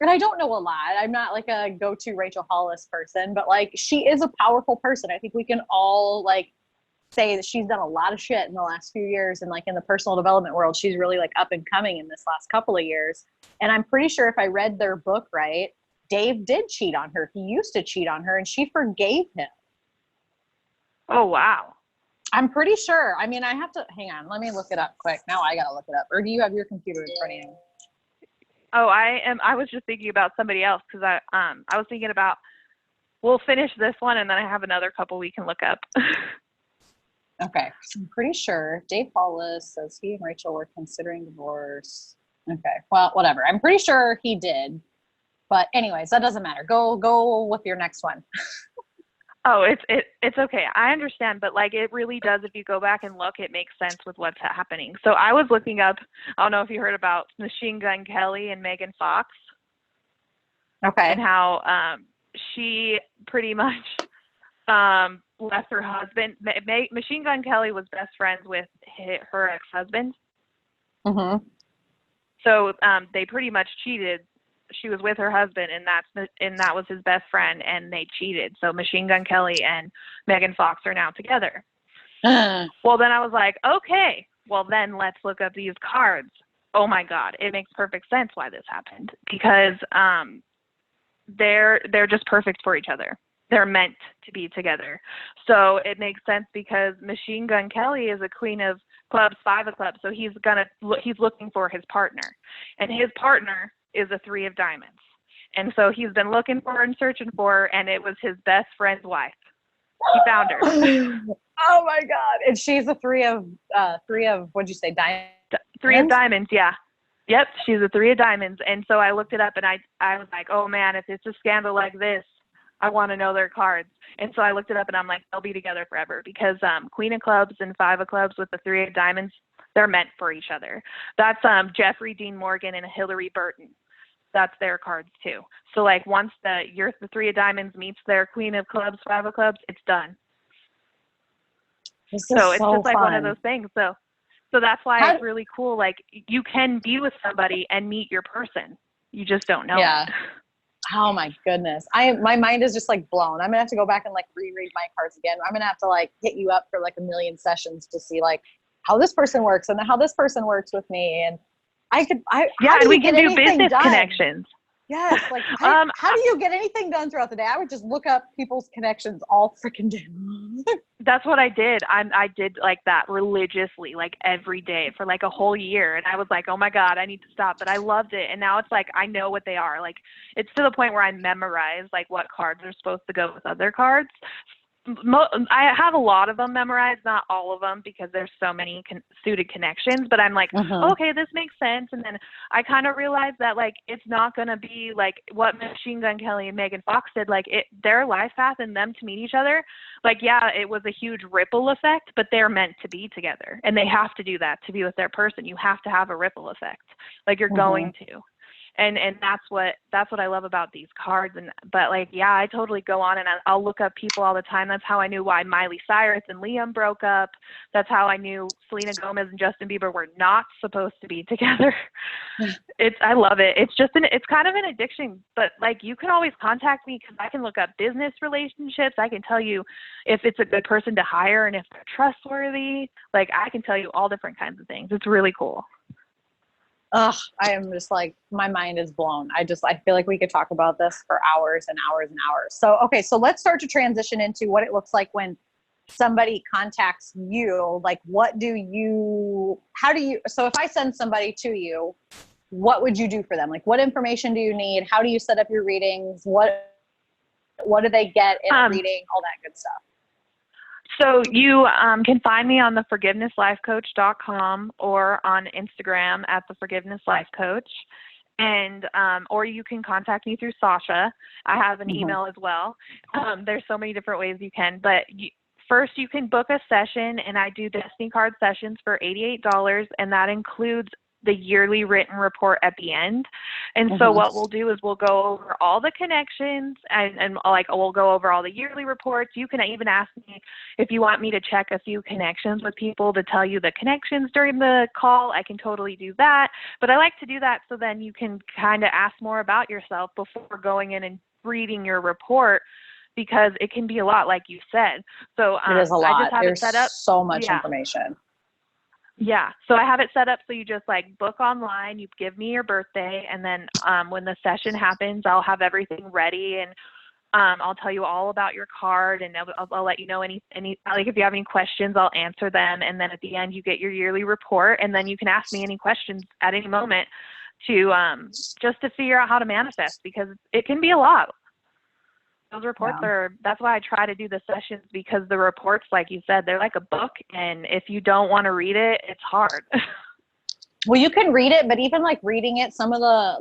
and I don't know a lot. I'm not like a go-to Rachel Hollis person, but like she is a powerful person. I think we can all like say that she's done a lot of shit in the last few years, and like in the personal development world, she's really like up and coming in this last couple of years. And I'm pretty sure if I read their book right, Dave did cheat on her. He used to cheat on her and she forgave him. Oh, wow. I'm pretty sure. I mean, I have to hang on. Let me look it up quick. Now I got to look it up. Or do you have your computer in front of you? Oh, I was just thinking about somebody else because I was thinking about, we'll finish this one and then I have another couple we can look up. Okay. I'm pretty sure Dave Hollis says he and Rachel were considering divorce. Okay. Well, whatever. I'm pretty sure he did. But anyways, that doesn't matter. Go with your next one. Oh, it's okay. I understand, but like it really does. If you go back and look, it makes sense with what's happening. So I was looking up. I don't know if you heard about Machine Gun Kelly and Megan Fox. Okay. And how she pretty much left her husband. Machine Gun Kelly was best friends with her ex-husband. Mm-hmm. So they pretty much cheated. She was with her husband, and that was his best friend, and they cheated. So Machine Gun Kelly and Megan Fox are now together. Well, then I was like, okay, well then let's look up these cards. Oh my God, it makes perfect sense why this happened because they're just perfect for each other. They're meant to be together. So it makes sense because Machine Gun Kelly is a queen of clubs, five of clubs. So he's looking for his partner, and his partner is a three of diamonds. And so he's been looking for her and searching for her, and it was his best friend's wife. He found her. Oh my God. And she's a three of what'd you say, diamonds? Three of diamonds, yeah. Yep, she's a three of diamonds. And so I looked it up, and I was like, oh man, if it's a scandal like this, I want to know their cards. And so I looked it up, and I'm like, they'll be together forever because queen of clubs and five of clubs with the three of diamonds, they're meant for each other. That's Jeffrey Dean Morgan and Hillary Burton. That's their cards too. So like once the three of diamonds meets their queen of clubs, five of clubs, it's done. So it's just like one of those things. So that's why it's really cool. Like you can be with somebody and meet your person. You just don't know. Yeah. It. Oh my goodness. My mind is just like blown. I'm gonna have to go back and like reread my cards again. I'm gonna have to like hit you up for like a million sessions to see like how this person works and how this person works with me. And and we can do business connections. Yes. Like how do you get anything done throughout the day? I would just look up people's connections all freaking day. That's what I did. I did like that religiously, like every day for like a whole year. And I was like, oh my God, I need to stop. But I loved it. And now it's like, I know what they are. Like it's to the point where I memorize like what cards are supposed to go with other cards. I have a lot of them memorized, not all of them because there's so many suited connections, but I'm like, okay, this makes sense. And then I kind of realized that like, it's not going to be like what Machine Gun Kelly and Megan Fox did, like their life path and them to meet each other. Like, yeah, it was a huge ripple effect, but they're meant to be together and they have to do that to be with their person. You have to have a ripple effect. Like you're going to. And that's what I love about these cards. But like, yeah, I totally go on and I'll look up people all the time. That's how I knew why Miley Cyrus and Liam broke up. That's how I knew Selena Gomez and Justin Bieber were not supposed to be together. I love it. It's kind of an addiction, but like you can always contact me because I can look up business relationships. I can tell you if it's a good person to hire and if they're trustworthy. Like I can tell you all different kinds of things. It's really cool. Ugh, I am just like, my mind is blown. I feel like we could talk about this for hours and hours and hours. So, okay, so let's start to transition into what it looks like when somebody contacts you. Like, so if I send somebody to you, what would you do for them? Like, what information do you need? How do you set up your readings? What do they get in a reading? All that good stuff. So you can find me on theforgivenesslifecoach.com or on Instagram at theforgivenesslifecoach. And or you can contact me through Sasha. I have an email as well. There's so many different ways you can. But first, you can book a session, and I do Destiny card sessions for $88, and that includes the yearly written report at the end. And so what we'll do is we'll go over all the connections and like we'll go over all the yearly reports. You can even ask me if you want me to check a few connections with people to tell you the connections during the call. I can totally do that. But I like to do that so then you can kind of ask more about yourself before going in and reading your report, because it can be a lot, like you said. So it is a lot. I just have There's it set up. So much information. Yeah. So I have it set up so you just like book online, you give me your birthday, and then when the session happens, I'll have everything ready, and I'll tell you all about your card, and I'll let you know any like if you have any questions, I'll answer them. And then at the end, you get your yearly report, and then you can ask me any questions at any moment to just to figure out how to manifest, because it can be a lot. Those reports that's why I try to do the sessions, because the reports, like you said, they're like a book. And if you don't want to read it, it's hard. Well, you can read it, but even like reading it, some of the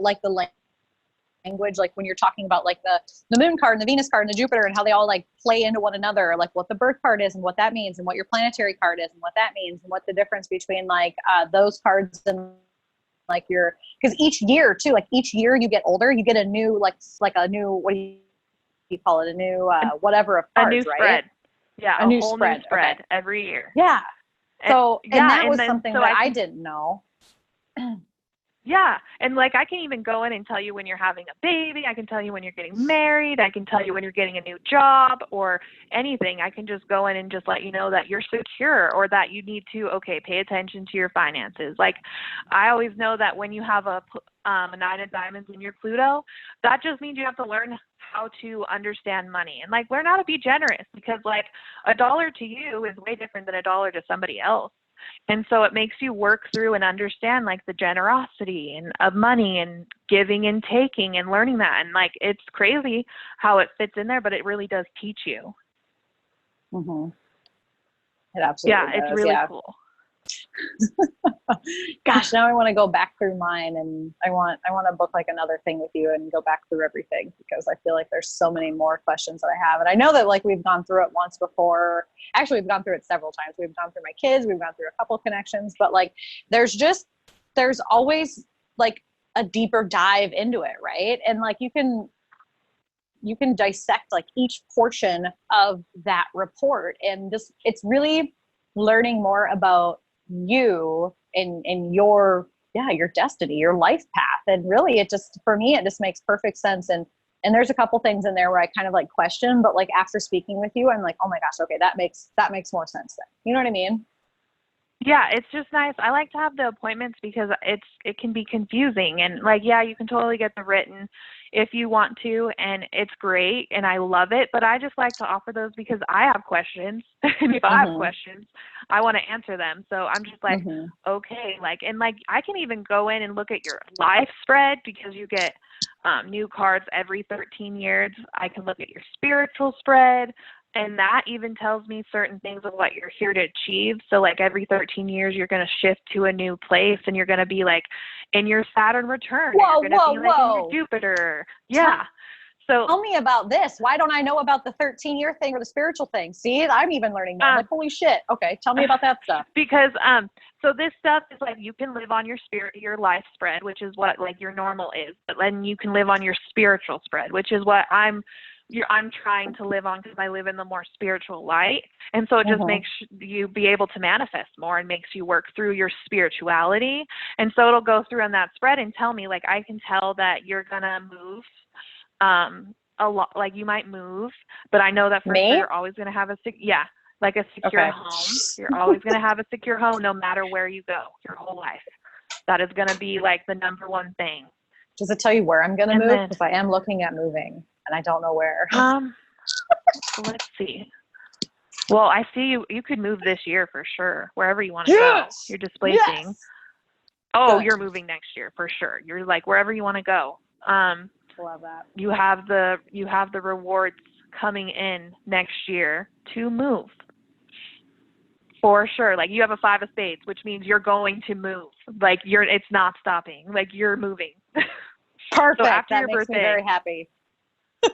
language, like when you're talking about like the moon card and the Venus card and the Jupiter and how they all like play into one another, like what the birth card is and what that means, and what your planetary card is and what that means, and what the difference between like those cards and like because each year too, like each year you get older, you get a new, like a new, what do you call it? A new, whatever of cards, a new right? Spread. Yeah. A whole spread. New spread okay. Every year. Yeah. So, and that was then, something that I didn't know. Yeah. And like, I can even go in and tell you when you're having a baby. I can tell you when you're getting married. I can tell you when you're getting a new job or anything. I can just go in and just let you know that you're secure, or that you need to, pay attention to your finances. Like, I always know that when you have a 9 of diamonds in your Pluto, that just means you have to learn how to understand money and like learn how to be generous, because like $1 to you is way different than $1 to somebody else. And so it makes you work through and understand like the generosity and of money and giving and taking and learning that. And like, it's crazy how it fits in there, but it really does teach you. It absolutely does. It's really cool. Gosh, now I want to go back through mine, and I want to book like another thing with you and go back through everything, because I feel like there's so many more questions that I have. And I know that like we've gone through it once before. Actually, we've gone through it several times. We've gone through my kids, we've gone through a couple connections, but like there's always like a deeper dive into it, right? And like you can dissect like each portion of that report, and it's really learning more about you and your destiny, your life path. And really for me it just makes perfect sense. And there's a couple things in there where I kind of like question, but like after speaking with you, I'm like, oh my gosh, okay, that makes more sense then. You know what I mean? Yeah, it's just nice. I like to have the appointments because it can be confusing, and like, yeah, you can totally get the written if you want to, and it's great and I love it, but I just like to offer those because I have questions. And if I have questions, I want to answer them. So I'm just like, okay, like, and like I can even go in and look at your life spread, because you get new cards every 13 years. I can look at your spiritual spread. And that even tells me certain things of what you're here to achieve. So like every 13 years, you're going to shift to a new place, and you're going to be like in your Saturn return. You're going to be like in your Jupiter. Yeah. So tell me about this. Why don't I know about the 13-year thing or the spiritual thing? See, I'm even learning more. I'm like, holy shit. Okay. Tell me about that stuff. Because, so this stuff is like, you can live on your life spread, which is what like your normal is, but then you can live on your spiritual spread, which is what I'm trying to live on, because I live in the more spiritual light. And so it just makes you be able to manifest more and makes you work through your spirituality. And so it'll go through on that spread and tell me, like, I can tell that you're going to move a lot, like you might move, but I know that for sure you're always going to have a secure home. You're always going to have a secure home no matter where you go your whole life. That is going to be like the number one thing. Does it tell you where I'm going to move? Because I am looking at moving and I don't know where. Let's see. Well, I see you could move this year for sure, wherever you want to go. You're displacing. Yes! Oh, Good. you're moving next year for sure. You're like wherever you want to go. Love that. You have the rewards coming in next year to move. For sure. Like you have a 5 of spades, which means you're going to move. Like it's not stopping. Like you're moving. Perfect. So after that your makes birthday, me very happy.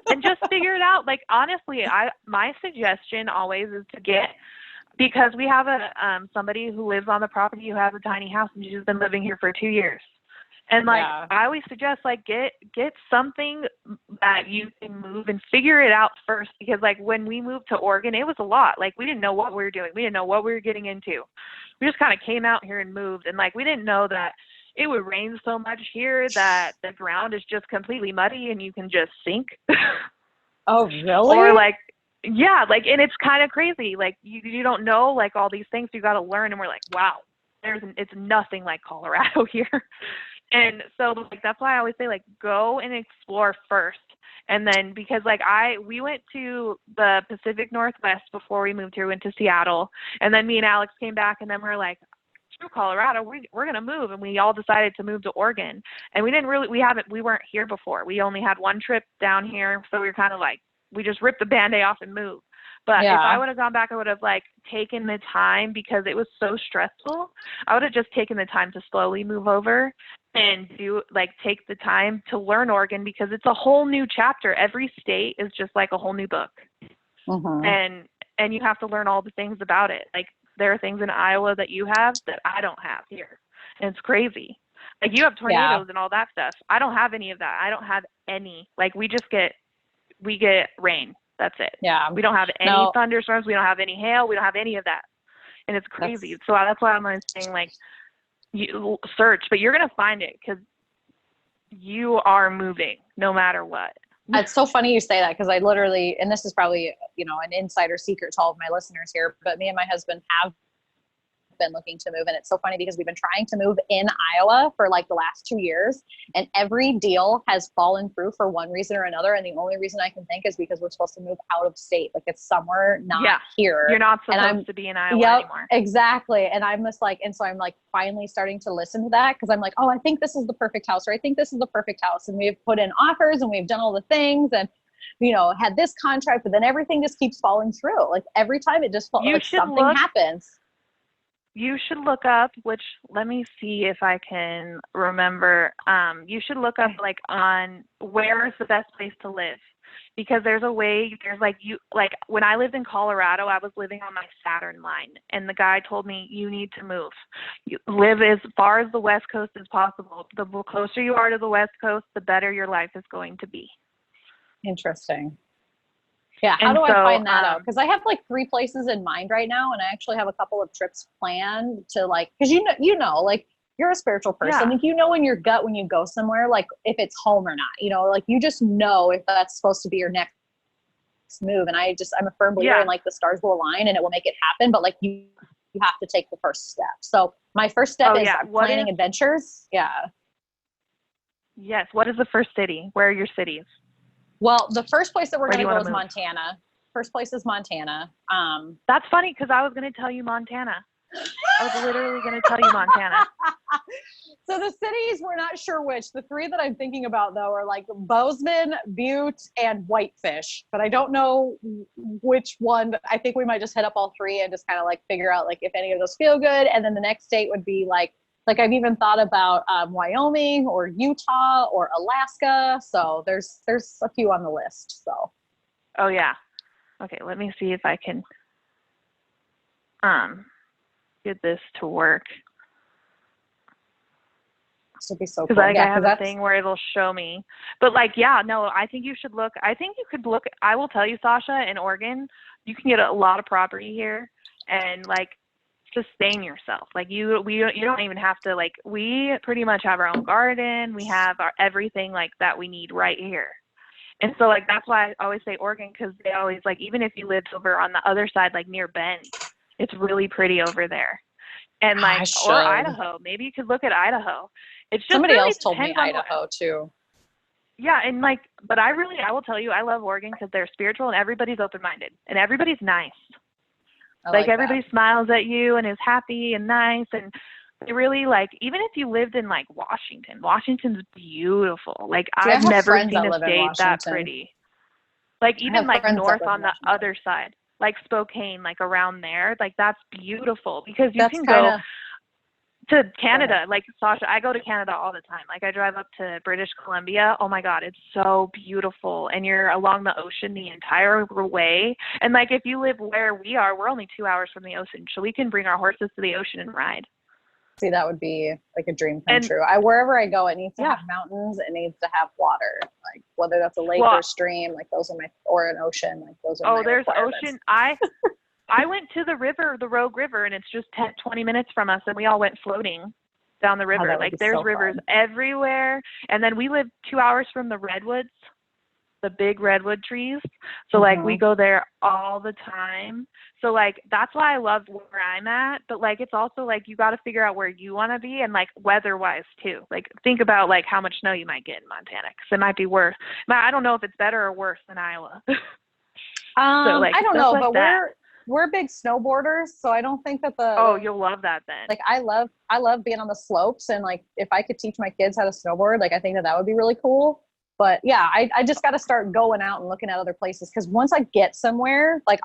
and just figure it out. Like honestly, my suggestion always is to get, because we have somebody who lives on the property who has a tiny house and she's been living here for 2 years. And like I always suggest like get something that you can move and figure it out first, because like when we moved to Oregon, it was a lot. Like we didn't know what we were doing. We didn't know what we were getting into. We just kind of came out here and moved, and like we didn't know that it would rain so much here that the ground is just completely muddy and you can just sink. Oh, really? Or like, yeah, like, and it's kind of crazy. Like you don't know like all these things, you got to learn. And we're like, wow, it's nothing like Colorado here. And so like, that's why I always say like, go and explore first. And then, because like we went to the Pacific Northwest before we moved here, we went to Seattle, and then me and Alex came back, and then we're like, through Colorado, we're going to move. And we all decided to move to Oregon. And we weren't here before. We only had one trip down here. So we were kind of like, we just ripped the Band-Aid off and moved. But if I would have gone back, I would have like taken the time, because it was so stressful. I would have just taken the time to slowly move over and take the time to learn Oregon, because it's a whole new chapter. Every state is just like a whole new book. And you have to learn all the things about it. Like there are things in Iowa that you have that I don't have here. And it's crazy. Like you have tornadoes and all that stuff. I don't have any of that. I don't have any. Like we get rain. That's it. Yeah. We don't have any thunderstorms. We don't have any hail. We don't have any of that. And it's crazy. So that's why I'm saying like, you search, but you're going to find it, because you are moving no matter what. It's so funny you say that, because I literally, and this is probably, an insider secret to all of my listeners here, but me and my husband have been looking to move. And it's so funny because we've been trying to move in Iowa for like the last 2 years, and every deal has fallen through for one reason or another. And the only reason I can think is because we're supposed to move out of state. Like it's somewhere not here. You're not supposed to be in Iowa anymore. Exactly. And I'm just like, and so I'm like finally starting to listen to that, because I'm like, oh, I think this is the perfect house, or I think this is the perfect house. And we've put in offers and we've done all the things, and had this contract, but then everything just keeps falling through. Like every time it just falls, like something happens. You should look up, which let me see if I can remember. You should look up like on where is the best place to live, because there's when I lived in Colorado, I was living on my Saturn line, and the guy told me you need to move. You live as far as the West Coast as possible. The closer you are to the West Coast, the better your life is going to be. Interesting. Yeah. How do I find that out? Because I have like 3 places in mind right now, and I actually have a couple of trips planned to like, because like you're a spiritual person. Like, in your gut when you go somewhere, like if it's home or not, like you just know if that's supposed to be your next move. And I'm a firm believer in like the stars will align and it will make it happen. But like you have to take the first step. So my first step is planning adventures. Yeah. Yes. What is the first city? Where are your cities? Well, the first place that we're going to go is Montana. First place is Montana. That's funny, because I was going to tell you Montana. I was literally going to tell you Montana. So the cities, we're not sure which. The 3 that I'm thinking about, though, are like Bozeman, Butte, and Whitefish. But I don't know which one. I think we might just hit up all 3 and just kind of like figure out like if any of those feel good. And then the next state would be like I've even thought about Wyoming or Utah or Alaska. So there's a few on the list. So. Oh yeah. Okay. Let me see if I can get this to work. This would be so cool. Because I have a thing where it'll show me. But like, I think you should look. I think you could look. I will tell you, Sasha, in Oregon, you can get a lot of property here, and like, sustain yourself. Like you don't even have to, like, we pretty much have our own garden. We have our everything like that we need right here. And so like, that's why I always say Oregon, because they always like, even if you lived over on the other side, like near Bend, it's really pretty over there. and I like, or should. Idaho. Maybe you could look at Idaho. It's just Somebody really else told me depends on Idaho too. yeah, and like, but I will tell you, I love Oregon because they're spiritual and everybody's open-minded and everybody's nice. Like everybody smiles at you and is happy and nice, and they really like, even if you lived in like Washington's beautiful. Like I've never seen a state that pretty. Like even like north on the other side, like Spokane, like around there, like that's beautiful because you can go to Canada. Like Sasha, I go to Canada all the time. Like I drive up to British Columbia. Oh my God, it's so beautiful. And you're along the ocean the entire way. And like if you live where we are, we're only 2 hours from the ocean. So we can bring our horses to the ocean and ride. See, that would be like a dream come true. Wherever I go, it needs to have mountains. It needs to have water. Like whether that's a lake or a stream, like those are or an ocean, like those are my there's requirements. ocean. I went to the river, the Rogue River, and it's just 20 minutes from us, and we all went floating down the river. Like there's rivers everywhere. And then we live 2 hours from the redwoods, the big redwood trees. So like we go there all the time. So like that's why I love where I'm at. But like it's also like you got to figure out where you want to be and like weather-wise too. Like think about like how much snow you might get in Montana because it might be worse. I don't know if it's better or worse than Iowa. So, like, I don't know, but we're big snowboarders, so I don't think that you'll love that then. Like I love being on the slopes, and like if I could teach my kids how to snowboard, like I think that would be really cool. But yeah, I just got to start going out and looking at other places because once I get somewhere, like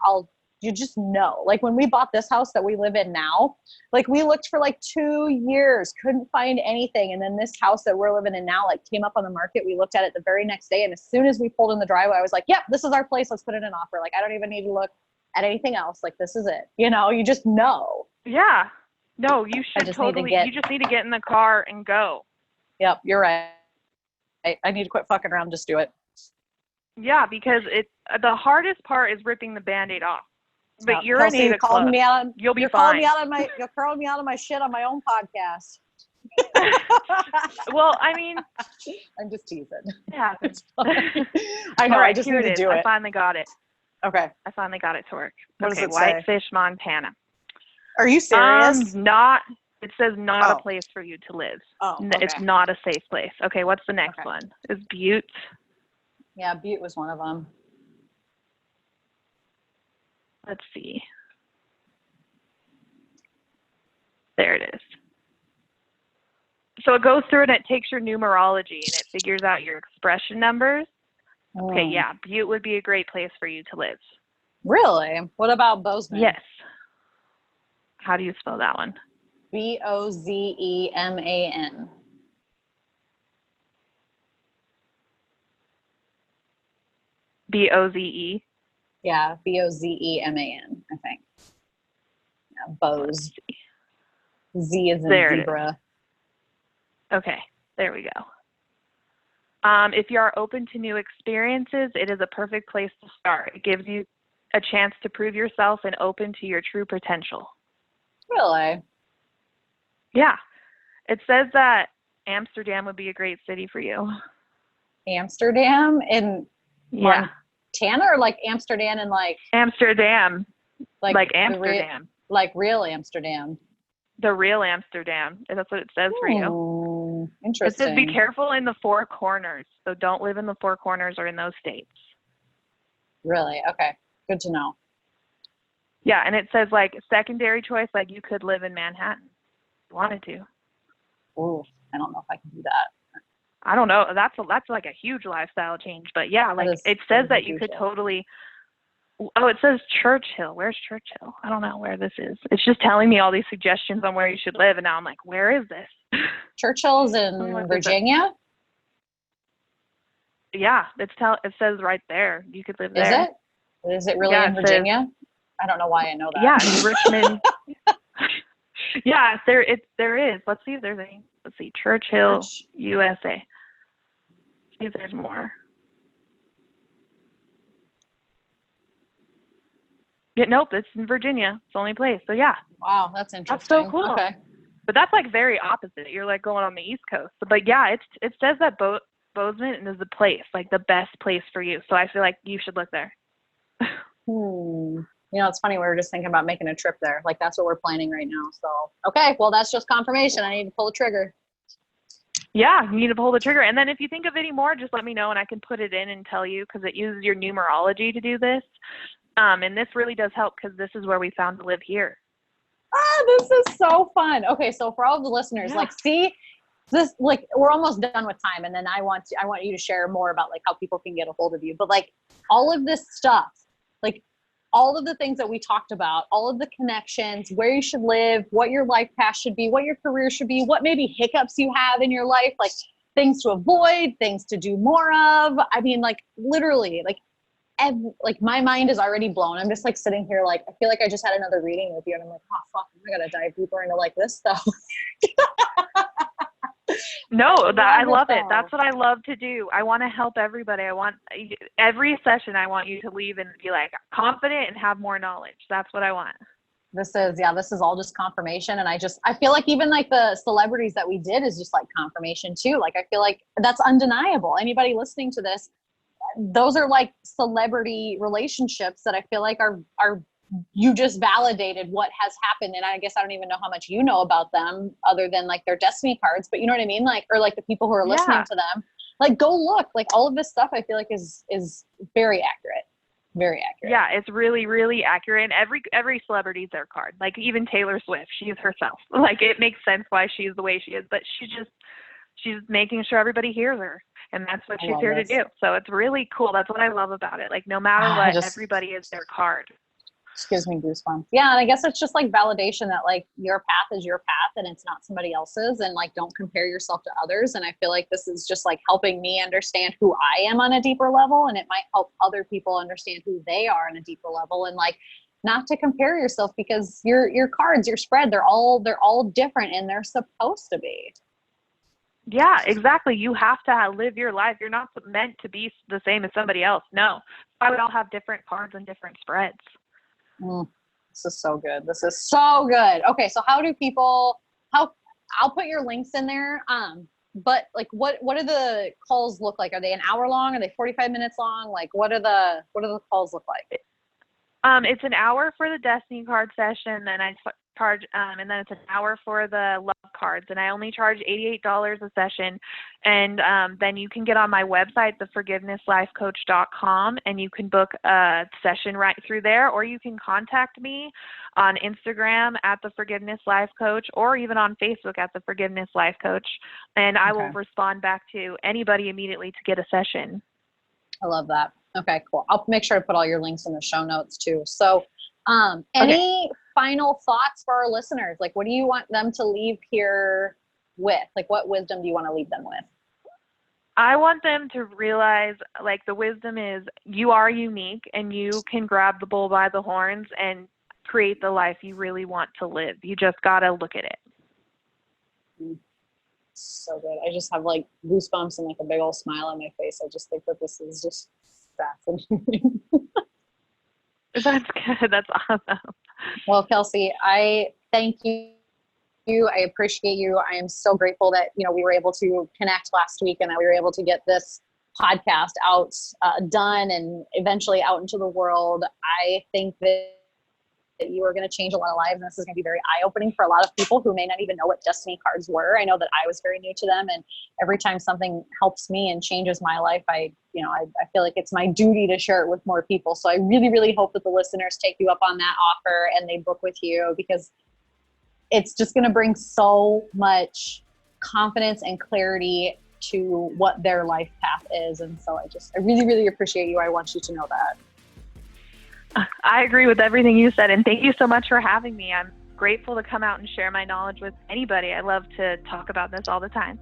you just know. Like when we bought this house that we live in now, like we looked for like 2 years, couldn't find anything, and then this house that we're living in now like came up on the market. We looked at it the very next day, and as soon as we pulled in the driveway, I was like, "Yep, this is our place. Let's put in an offer." Like I don't even need to look at anything else. Like this is it. You know, you just know. Yeah. No, you should totally. You just need to get in the car and go. Yep, you're right. I need to quit fucking around. Just do it. Yeah, because the hardest part is ripping the Band-Aid off. But you're Kelsey, in a club. You'll be fine. You're calling me out on my shit on my own podcast. Well, I mean, I'm just teasing. Yeah, I know. Right, I just need to do it. I finally got it. Okay. I finally got it to work. What does it Whitefish, Montana. Are you serious? It says not a place for you to live. Oh, okay. It's not a safe place. Okay, what's the next one? Is Butte? Yeah, Butte was one of them. Let's see. There it is. So it goes through and it takes your numerology and it figures out your expression numbers. Okay, yeah, Butte would be a great place for you to live. Really? What about Bozeman? Yes. How do you spell that one? Bozeman. Boze? Yeah, Bozeman, I think. Yeah, Bose. Z is in zebra. Okay, there we go. If you are open to new experiences, it is a perfect place to start. It gives you a chance to prove yourself and open to your true potential. Really? Yeah. It says that Amsterdam would be a great city for you. Amsterdam in Montana, or like Amsterdam in like Amsterdam. Like real Amsterdam. Amsterdam. The real Amsterdam. That's what it says for you. Interesting. It says be careful in the four corners. So don't live in the four corners or in those states. Really? Okay. Good to know. Yeah, and it says like secondary choice, like you could live in Manhattan if you wanted to. Ooh, I don't know if I can do that. I don't know. That's like a huge lifestyle change. But yeah, like it says that you could totally. Oh, it says Churchill. Where's Churchill? I don't know where this is. It's just telling me all these suggestions on where you should live, and now I'm like, where is this? Churchill's in Virginia? Yeah, it says right there. You could live there. Is it? Is it really in Virginia? I don't know why I know that. Yeah, it's Richmond. Yeah, there is. Let's see if there's any. Let's see, Churchill, USA. See if there's more. Yeah, nope, it's in Virginia. It's the only place. So yeah. Wow, that's interesting. That's so cool. Okay. But that's like very opposite. You're like going on the East Coast. But yeah, it says that Bozeman is the place, like the best place for you. So I feel like you should look there. You know, it's funny. We were just thinking about making a trip there. Like that's what we're planning right now. So, okay. Well, that's just confirmation. I need to pull the trigger. Yeah, you need to pull the trigger. And then if you think of any more, just let me know and I can put it in and tell you, because it uses your numerology to do this. And this really does help because this is where we found to live here. This is so fun. Okay, so for all of the listeners, like, see this, like, we're almost done with time, and then I want you to share more about like how people can get a hold of you. But like all of this stuff, like all of the things that we talked about, all of the connections, where you should live, what your life path should be, what your career should be, what maybe hiccups you have in your life, like things to avoid, things to do more of. I mean, like literally, like my mind is already blown. I'm just like sitting here, like, I feel like I just had another reading with you, and I'm like, oh fuck, I gotta dive deeper into like this stuff. No, I love it. That's what I love to do. I want to help everybody. Every session, I want you to leave and be like confident and have more knowledge. That's what I want. This is all just confirmation. And I feel like even like the celebrities that we did is just like confirmation too. Like, I feel like that's undeniable. Anybody listening to this, those are like celebrity relationships that I feel like are you just validated what has happened. And I guess I don't even know how much you know about them other than like their destiny cards, but you know what I mean? Like, or like the people who are listening to them, like go look, like all of this stuff I feel like is very accurate. Very accurate. Yeah, it's really, really accurate. And every celebrity's their card. Like even Taylor Swift, she's herself. Like it makes sense why she's the way she is, but she's making sure everybody hears her. And that's what she's here to do. So it's really cool. That's what I love about it. Like no matter what, everybody is their card. Just gives me goosebumps. Yeah, and I guess it's just like validation that like your path is your path and it's not somebody else's, and like don't compare yourself to others. And I feel like this is just like helping me understand who I am on a deeper level, and it might help other people understand who they are on a deeper level, and like not to compare yourself because your cards, your spread, they're all different and they're supposed to be. Yeah, exactly. You have to live your life. You're not meant to be the same as somebody else. No. I would all have different cards and different spreads. This is so good. This is so good. Okay, so how do people, I'll put your links in there. But like what do the calls look like? Are they an hour long? Are they 45 minutes long? Like what do the calls look like? It's an hour for the Destiny card session, then I charge, and then it's an hour for the love cards, and I only charge $88 a session. And then you can get on my website, theforgivenesslifecoach.com, and you can book a session right through there, or you can contact me on Instagram at The Forgiveness Life Coach, or even on Facebook at The Forgiveness Life Coach, and I will respond back to anybody immediately to get a session. I love that. Okay, cool. I'll make sure to put all your links in the show notes too. So any final thoughts for our listeners? Like, what do you want them to leave here with? Like, what wisdom do you want to leave them with? I want them to realize, like, the wisdom is you are unique and you can grab the bull by the horns and create the life you really want to live. You just got to look at it. So good. I just have like goosebumps and like a big old smile on my face. I just think that this is just fascinating. That's good. That's awesome. Well, Kelsey, I thank you. I appreciate you. I am so grateful that, you know, we were able to connect last week and that we were able to get this podcast out, done and eventually out into the world. I think that you are going to change a lot of lives, and this is going to be very eye-opening for a lot of people who may not even know what destiny cards were. I know that I was very new to them, and every time something helps me and changes my life, I feel like it's my duty to share it with more people. So I really, really hope that the listeners take you up on that offer and they book with you, because it's just going to bring so much confidence and clarity to what their life path is. And so I really, really appreciate you. I want you to know that. I agree with everything you said, and thank you so much for having me. I'm grateful to come out and share my knowledge with anybody. I love to talk about this all the time.